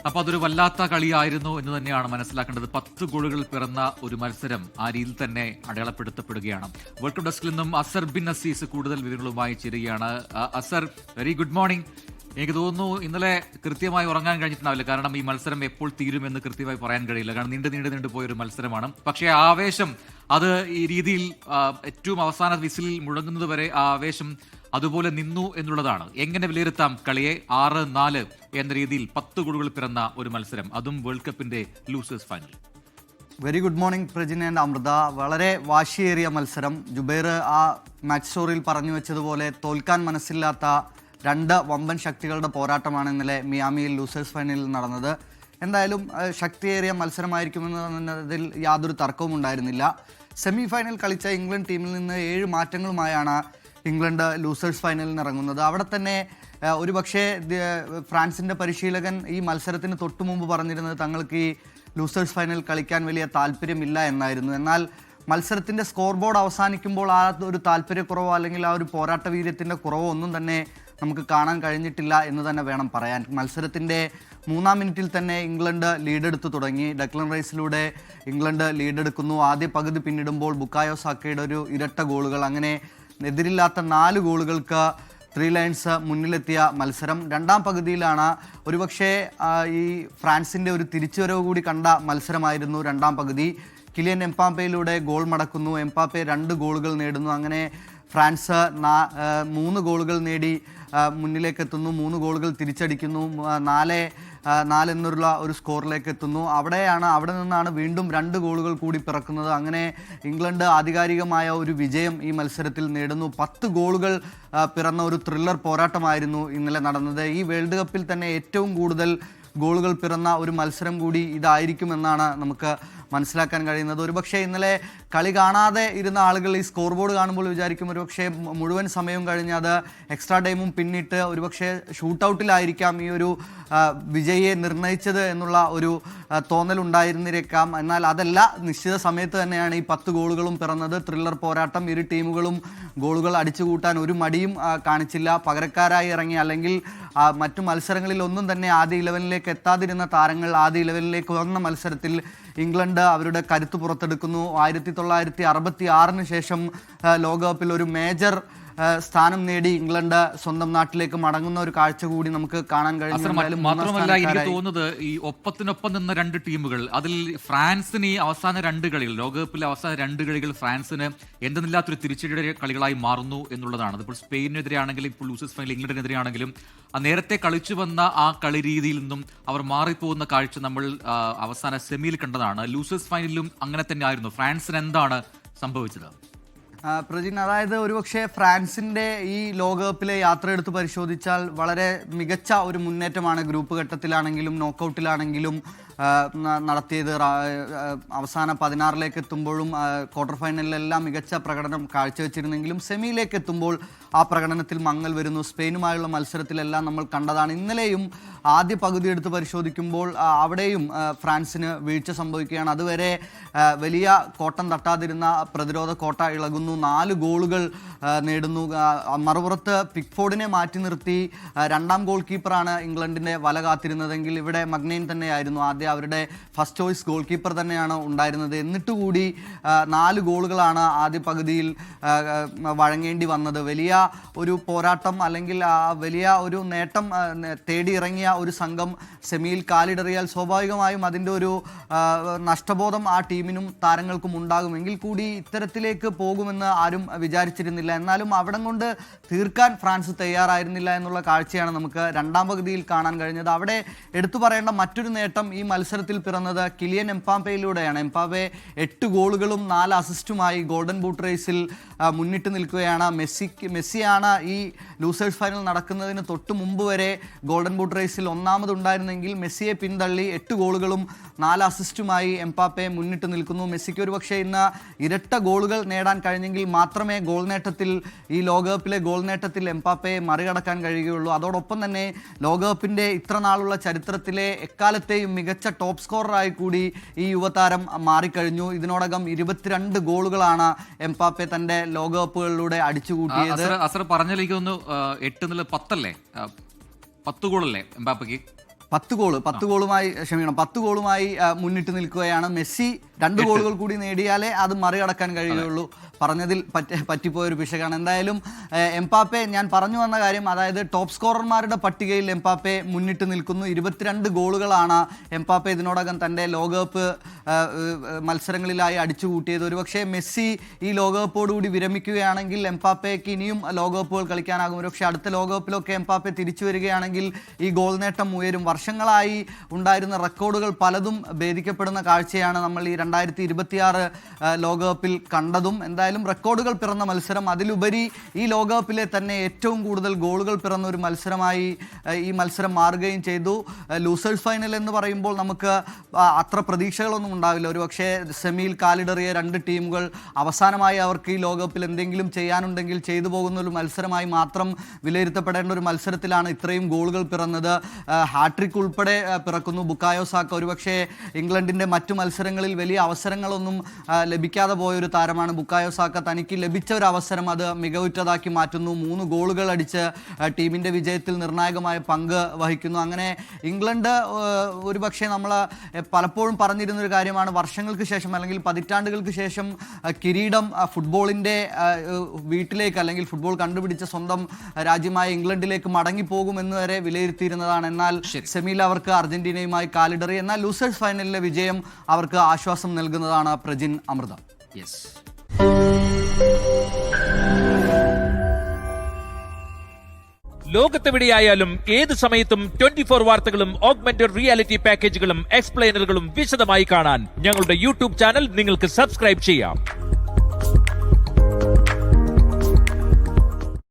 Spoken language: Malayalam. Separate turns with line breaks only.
അപ്പോൾ അതൊരു വല്ലാത്ത കളിയായിരുന്നു എന്ന് തന്നെയാണ് മനസ്സിലാക്കേണ്ടത്. 10 ഗോളുകൾ പിറന്ന ഒരു മത്സരം ആ രീതിയിൽ തന്നെ അടയാളപ്പെടുത്തപ്പെടുകയാണ്. വേൾഡ് കപ്പ് ഡെസ്കിൽ നിന്നും അസർ ബിൻ അസീസ് കൂടുതൽ വിവരങ്ങളുമായി ചേരുകയാണ്. അസർ, വെരി ഗുഡ് മോർണിംഗ്. എനിക്ക് തോന്നുന്നു ഇന്നലെ കൃത്യമായി ഉറങ്ങാൻ കഴിഞ്ഞിട്ടുണ്ടാവില്ല, കാരണം ഈ മത്സരം എപ്പോൾ തീരുമെന്ന് കൃത്യമായി പറയാൻ കഴിയില്ല, കാരണം നീണ്ടു പോയൊരു മത്സരമാണ്. പക്ഷേ ആവേശം അത് ഈ രീതിയിൽ ഏറ്റവും അവസാന വിസിലിൽ മുഴങ്ങുന്നത് വരെ ആ ആവേശം അതുപോലെ നിന്നു എന്നുള്ളതാണ്. എങ്ങനെ വിലയിരുത്താം കളിയെ? 6-4 എന്ന രീതിയിൽ 10 ഗോളുകൾ പിറന്ന ഒരു മത്സരം, അതും വേൾഡ് കപ്പിന്റെ losers final.
Very good morning Prajin and Amritha. വളരെ വാശിയേറിയ മത്സരം. ജുബൈർ ആ മാച്ച് സ്റ്റോറിയിൽ പറഞ്ഞു വെച്ചതുപോലെ തോൽക്കാൻ മനസ്സില്ലാത്ത രണ്ട് വമ്പൻ ശക്തികളുടെ പോരാട്ടമാണ് ഇന്നലെ മിയാമിയിൽ ലൂസേഴ്സ് ഫൈനലിൽ നടന്നത്. എന്തായാലും ശക്തിയേറിയ മത്സരമായിരിക്കുമെന്നതിൽ യാതൊരു തർക്കവും ഉണ്ടായിരുന്നില്ല. സെമി ഫൈനൽ കളിച്ച ഇംഗ്ലണ്ട് ടീമിൽ നിന്ന് 7 മാറ്റങ്ങളുമായാണ് ഇംഗ്ലണ്ട് ലൂസേഴ്സ് ഫൈനലിൽ ഇറങ്ങുന്നത്. അവിടെ തന്നെ ഒരുപക്ഷെ ഫ്രാൻസിൻ്റെ പരിശീലകൻ ഈ മത്സരത്തിന് തൊട്ടു മുമ്പ് പറഞ്ഞിരുന്നത് തങ്ങൾക്ക് ഈ ലൂസേഴ്സ് ഫൈനൽ കളിക്കാൻ വലിയ താല്പര്യമില്ല എന്നായിരുന്നു. എന്നാൽ മത്സരത്തിൻ്റെ സ്കോർ ബോർഡ് അവസാനിക്കുമ്പോൾ ആ ഒരു താല്പര്യക്കുറവോ അല്ലെങ്കിൽ ആ ഒരു പോരാട്ട വീര്യത്തിൻ്റെ കുറവോ ഒന്നും തന്നെ നമുക്ക് കാണാൻ കഴിഞ്ഞിട്ടില്ല എന്ന് തന്നെ വേണം പറയാൻ. മത്സരത്തിൻ്റെ 3-ാം മിനിറ്റിൽ തന്നെ ഇംഗ്ലണ്ട് ലീഡെടുത്ത് തുടങ്ങി. ഡെക്ലൻ റൈസിലൂടെ ഇംഗ്ലണ്ട് ലീഡെടുക്കുന്നു. ആദ്യ പകുതി പിന്നിടുമ്പോൾ ബുക്കായോ സാക്കയുടെ ഒരു ഇരട്ട ഗോളുകൾ, അങ്ങനെ എതിരില്ലാത്ത 4 ഗോളുകൾക്ക് 3 ലയൺസ് മുന്നിലെത്തിയ മത്സരം. 2-ാം പകുതിയിലാണ് ഒരുപക്ഷെ ഈ ഫ്രാൻസിൻ്റെ ഒരു തിരിച്ചുവരവ് കൂടി കണ്ട മത്സരമായിരുന്നു 2-ാം പകുതി. കിലിയൻ എംപാപ്പയിലൂടെ ഗോൾ മടക്കുന്നു. എംപാപ്പെ 2 ഗോളുകൾ നേടുന്നു. അങ്ങനെ ഫ്രാൻസ് 3 ഗോളുകൾ നേടി മുന്നിലേക്ക് എത്തുന്നു. 3 ഗോളുകൾ തിരിച്ചടിക്കുന്നു. 4 എന്നുള്ള ഒരു സ്കോറിലേക്ക് എത്തുന്നു. അവിടെ നിന്നാണ് വീണ്ടും 2 ഗോളുകൾ കൂടി പിറക്കുന്നത്. അങ്ങനെ ഇംഗ്ലണ്ട് ആധികാരികമായ ഒരു വിജയം ഈ മത്സരത്തിൽ നേടുന്നു. 10 ഗോളുകൾ പിറന്ന ഒരു ത്രില്ലർ പോരാട്ടമായിരുന്നു ഇന്നലെ നടന്നത്. ഈ വേൾഡ് കപ്പിൽ തന്നെ ഏറ്റവും കൂടുതൽ ഗോളുകൾ പിറന്ന ഒരു മത്സരം കൂടി ഇതായിരിക്കുമെന്നാണ് നമുക്ക് മനസ്സിലാക്കാൻ കഴിയുന്നത്. ഒരുപക്ഷെ ഇന്നലെ കളി കാണാതെ ഇരുന്ന ആളുകൾ ഈ സ്കോർ ബോർഡ് കാണുമ്പോൾ വിചാരിക്കും ഒരുപക്ഷെ മുഴുവൻ സമയവും കഴിഞ്ഞ് അത് എക്സ്ട്രാ ടൈമും പിന്നിട്ട് ഒരുപക്ഷെ ഷൂട്ടൗട്ടിലായിരിക്കാം ഈ ഒരു വിജയിയെ നിർണയിച്ചത് എന്നുള്ള ഒരു തോന്നലുണ്ടായിരുന്നിരിക്കാം. എന്നാൽ അതല്ല, നിശ്ചിത സമയത്ത് തന്നെയാണ് ഈ 10 ഗോളുകളും പിറന്നത്. ത്രില്ലർ പോരാട്ടം. ഇരു ടീമുകളും ഗോളുകൾ അടിച്ചുകൂട്ടാൻ ഒരു മടിയും കാണിച്ചില്ല. പകരക്കാരായി ഇറങ്ങി അല്ലെങ്കിൽ മറ്റു മത്സരങ്ങളിൽ ഒന്നും തന്നെ ആദ്യ 11ലേക്ക് എത്താതിരുന്ന താരങ്ങൾ ആദ്യ 11ലേക്ക് വന്ന മത്സരത്തിൽ ഇംഗ്ലണ്ട് അവരുടെ കരുത്ത് പുറത്തെടുക്കുന്നു. 1966 ശേഷം ലോകകപ്പിൽ ഒരു മേജർ സ്ഥാനം നേടി ഇംഗ്ലണ്ട് സ്വന്തം നാട്ടിലേക്ക് മടങ്ങുന്ന ഒരു കാഴ്ച കൂടി നമുക്ക് കാണാൻ കഴിഞ്ഞു.
മാത്രമല്ല, എനിക്ക് തോന്നുന്നത് ഈ ഒപ്പത്തിനൊപ്പം നിന്ന 2 ടീമുകൾ, അതിൽ ഫ്രാൻസിന് ഈ അവസാന 2 കളികൾ, ലോകകപ്പിലെ അവസാന 2 കളികൾ ഫ്രാൻസിന് എന്തെന്നില്ലാത്തൊരു തിരിച്ചടിയുടെ കളികളായി മാറുന്നു എന്നുള്ളതാണ്. അതിപ്പോൾ സ്പെയിനെതിരെ ആണെങ്കിലും ഇപ്പോൾ ലൂസേഴ്സ് ഫൈനൽ ഇംഗ്ലണ്ടിനെതിരെ ആണെങ്കിലും നേരത്തെ കളിച്ചു വന്ന ആ കളി രീതിയിൽ നിന്നും അവർ മാറിപ്പോകുന്ന കാഴ്ച നമ്മൾ അവസാന സെമിയിൽ കണ്ടതാണ്. ലൂസേഴ്സ് ഫൈനലിലും അങ്ങനെ തന്നെ ആയിരുന്നു. ഫ്രാൻസിന് എന്താണ് സംഭവിച്ചത്?
പ്രജിൻ, അതായത് ഒരുപക്ഷെ ഫ്രാൻസിൻ്റെ ഈ ലോകകപ്പിലെ യാത്ര എടുത്ത് പരിശോധിച്ചാൽ വളരെ മികച്ച ഒരു മുന്നേറ്റമാണ് ഗ്രൂപ്പ് ഘട്ടത്തിലാണെങ്കിലും നോക്കൗട്ടിലാണെങ്കിലും നടത്തിയത്. അവസാന 16ലേക്ക് എത്തുമ്പോഴും ക്വാർട്ടർ ഫൈനലിലെല്ലാം മികച്ച പ്രകടനം കാഴ്ചവെച്ചിരുന്നെങ്കിലും സെമിയിലേക്ക് എത്തുമ്പോൾ ആ പ്രകടനത്തിൽ മങ്ങൽ വരുന്നു. സ്പെയിനുമായുള്ള മത്സരത്തിലെല്ലാം നമ്മൾ കണ്ടതാണ്. ഇന്നലെയും ആദ്യ പകുതി എടുത്ത് പരിശോധിക്കുമ്പോൾ അവിടെയും ഫ്രാൻസിന് വീഴ്ച സംഭവിക്കുകയാണ്. അതുവരെ വലിയ കോട്ടം തട്ടാതിരുന്ന പ്രതിരോധ കോട്ട ഇളകുന്നു. 4 ഗോളുകൾ നേടുന്നു. മറുപുറത്ത് പിക്ഫോർഡിനെ മാറ്റി നിർത്തി 2-ാം ഗോൾ കീപ്പറാണ് ഇംഗ്ലണ്ടിൻ്റെ വല കാത്തിരുന്നതെങ്കിൽ ഇവിടെ മഗ്നെയിൻ തന്നെയായിരുന്നു ആദ്യം അവരുടെ ഫസ്റ്റ് ചോയ്സ് ഗോൾ കീപ്പർ തന്നെയാണ് ഉണ്ടായിരുന്നത്. എന്നിട്ടുകൂടി 4 ഗോളുകളാണ് ആദ്യ പകുതിയിൽ വഴങ്ങേണ്ടി വന്നത്. വലിയ ഒരു പോരാട്ടം അല്ലെങ്കിൽ വലിയ ഒരു നേട്ടം തേടിയിറങ്ങിയ ഒരു സംഘം സെമിയിൽ കാലിടറിയാൽ സ്വാഭാവികമായും അതിൻ്റെ ഒരു നഷ്ടബോധം ആ ടീമിനും താരങ്ങൾക്കും ഉണ്ടാകുമെങ്കിൽ കൂടി ഇത്തരത്തിലേക്ക് പോകുമെന്ന് ആരും വിചാരിച്ചിരുന്നില്ല. എന്നാലും അവിടം കൊണ്ട് തീർക്കാൻ ഫ്രാൻസ് തയ്യാറായിരുന്നില്ല എന്നുള്ള കാഴ്ചയാണ് നമുക്ക് 2-ാം പകുതിയിൽ കാണാൻ കഴിഞ്ഞത്. അവിടെ എടുത്തു പറയേണ്ട മറ്റൊരു നേട്ടം ഈ മത്സരത്തിൽ പിറന്നത് കിലിയൻ എംപാപ്പയിലൂടെയാണ്. എംപാപ്പെ 8 ഗോളുകളും 4 അസിസ്റ്റുമായി ഗോൾഡൻ ബൂട്ട് റേസിൽ മുന്നിട്ട് നിൽക്കുകയാണ്. മെസ്സിയാണ് ഈ ലൂസേഴ്സ് ഫൈനൽ നടക്കുന്നതിന് തൊട്ട് മുമ്പ് വരെ ഗോൾഡൻ ബൂട്ട് റേസിൽ ഒന്നാമതുണ്ടായിരുന്നെങ്കിൽ മെസ്സിയെ പിന്തള്ളി 8 ഗോളുകളും 4 അസിസ്റ്റുമായി എംപാപ്പെ മുന്നിട്ട് നിൽക്കുന്നു. മെസ്സിക്ക് ഒരു പക്ഷേ ഇന്ന് ഇരട്ട ഗോളുകൾ നേടാൻ കഴിഞ്ഞെങ്കിൽ മാത്രമേ ഗോൾ നേട്ടത്തിൽ, ഈ ലോകകപ്പിലെ ഗോൾ നേട്ടത്തിൽ എംപാപ്പയെ മറികടക്കാൻ കഴിയുകയുള്ളൂ. അതോടൊപ്പം തന്നെ ലോകകപ്പിൻ്റെ ഇത്ര നാളുള്ള ചരിത്രത്തിലെ എക്കാലത്തെയും മികച്ച ടോപ്പ് സ്കോററായി കൂടി ഈ യുവതാരം മാറിക്കഴിഞ്ഞു. ഇതിനോടകം 22 ഗോളുകളാണ് എംപാപ്പെ തൻ്റെ ലോകകപ്പുകളിലൂടെ അടിച്ചുകൂട്ടിയത്.
അസർ പറഞ്ഞിരിക്കുന്നു 8-10 അല്ലേ, 10 ഗോളല്ലേ എംപാപ്പയ്ക്ക്?
10 ഗോളുമായി മുന്നിട്ട് നിൽക്കുകയാണ്. മെസ്സി 2 ഗോളുകൾ കൂടി നേടിയാലേ അത് മറികടക്കാൻ കഴിയുള്ളൂ. പറഞ്ഞതിൽ പറ്റിപ്പോയൊരു പിശകാണ്. എന്തായാലും എംപാപ്പെ, ഞാൻ പറഞ്ഞു വന്ന കാര്യം, അതായത് ടോപ്പ് സ്കോറർമാരുടെ പട്ടികയിൽ എംപാപ്പെ മുന്നിട്ട് നിൽക്കുന്നു. 22 ഗോളുകളാണ് എംപാപ്പെ ഇതിനോടകം തൻ്റെ ലോകകപ്പ് മത്സരങ്ങളിലായി അടിച്ചുകൂട്ടിയത്. ഒരുപക്ഷെ മെസ്സി ഈ ലോകകപ്പോടുകൂടി വിരമിക്കുകയാണെങ്കിൽ എംപാപ്പയ്ക്ക് ഇനിയും ലോകകപ്പുകൾ കളിക്കാനാകും. ഒരുപക്ഷെ അടുത്ത ലോകകപ്പിലൊക്കെ എംപാപ്പെ തിരിച്ചു വരികയാണെങ്കിൽ ഈ ഗോൾ നേട്ടം ഉയരും. വർഷങ്ങളായി ഉണ്ടായിരുന്ന റെക്കോർഡുകൾ പലതും ഭേദിക്കപ്പെടുന്ന കാഴ്ചയാണ് നമ്മൾ ഈ 2026 ലോകകപ്പിൽ കണ്ടതും. എന്തായാലും റെക്കോർഡുകൾ പിറന്ന മത്സരം, അതിലുപരി ഈ ലോകകപ്പിലെ തന്നെ ഏറ്റവും കൂടുതൽ ഗോളുകൾ പിറന്ന ഒരു മത്സരമായി ഈ മത്സരം മാറുകയും ചെയ്തു. ലൂസേഴ്സ് ഫൈനൽ എന്ന് പറയുമ്പോൾ നമുക്ക് അത്ര പ്രതീക്ഷകളൊന്നും ഉണ്ടാവില്ല. ഒരുപക്ഷെ സെമിയിൽ കാലിടറിയ 2 ടീമുകൾ അവസാനമായി അവർക്ക് ഈ ലോകകപ്പിൽ എന്തെങ്കിലും ചെയ്യാനുണ്ടെങ്കിൽ ചെയ്തു പോകുന്ന ഒരു മത്സരമായി മാത്രം വിലയിരുത്തപ്പെടേണ്ട ഒരു മത്സരത്തിലാണ് ഇത്രയും ഗോളുകൾ പിറന്നത്. ഹാട്രിക് ഉൾപ്പെടെ പിറക്കുന്നു ബുക്കായോ സാക്ക. ഒരുപക്ഷെ ഇംഗ്ലണ്ടിൻ്റെ മറ്റു മത്സരങ്ങളിൽ വലിയ അവസരങ്ങളൊന്നും ലഭിക്കാതെ പോയൊരു താരമാണ് ബുക്കായോ സാക്ക. തനിക്ക് ലഭിച്ച ഒരു അവസരം അത് മികവുറ്റതാക്കി മാറ്റുന്നു. 3 ഗോളുകൾ അടിച്ച് ടീമിൻ്റെ വിജയത്തിൽ നിർണായകമായ പങ്ക് വഹിക്കുന്നു. അങ്ങനെ ഇംഗ്ലണ്ട് ഒരുപക്ഷെ നമ്മൾ പലപ്പോഴും പറഞ്ഞിരുന്നൊരു കാര്യമാണ്, വർഷങ്ങൾക്ക് ശേഷം അല്ലെങ്കിൽ പതിറ്റാണ്ടുകൾക്ക് ശേഷം കിരീടം ഫുട്ബോളിൻ്റെ വീട്ടിലേക്ക് അല്ലെങ്കിൽ ഫുട്ബോൾ കണ്ടുപിടിച്ച സ്വന്തം രാജ്യമായ ഇംഗ്ലണ്ടിലേക്ക് മടങ്ങിപ്പോകുമെന്ന് വരെ വിലയിരുത്തിയിരുന്നതാണ്. എന്നാൽ സെമിയിൽ അവർക്ക് അർജന്റീനയുമായി കാലിടറി. എന്നാൽ ലൂസേഴ്സ് ഫൈനലിലെ വിജയം അവർക്ക് ആശ്വാസം നൽകുന്നതാണ്. പ്രജിൻ, അമൃത.
ലോകത്തെവിടെയായാലും ഏത് സമയത്തും 24 വാർത്തകളും ഓഗ്മെന്റഡ് റിയാലിറ്റി പാക്കേജുകളും എക്സ്പ്ലെയിനറുകളും വിശദമായി കാണാൻ ഞങ്ങളുടെ യൂട്യൂബ് ചാനൽ നിങ്ങൾക്ക് സബ്സ്ക്രൈബ് ചെയ്യാം.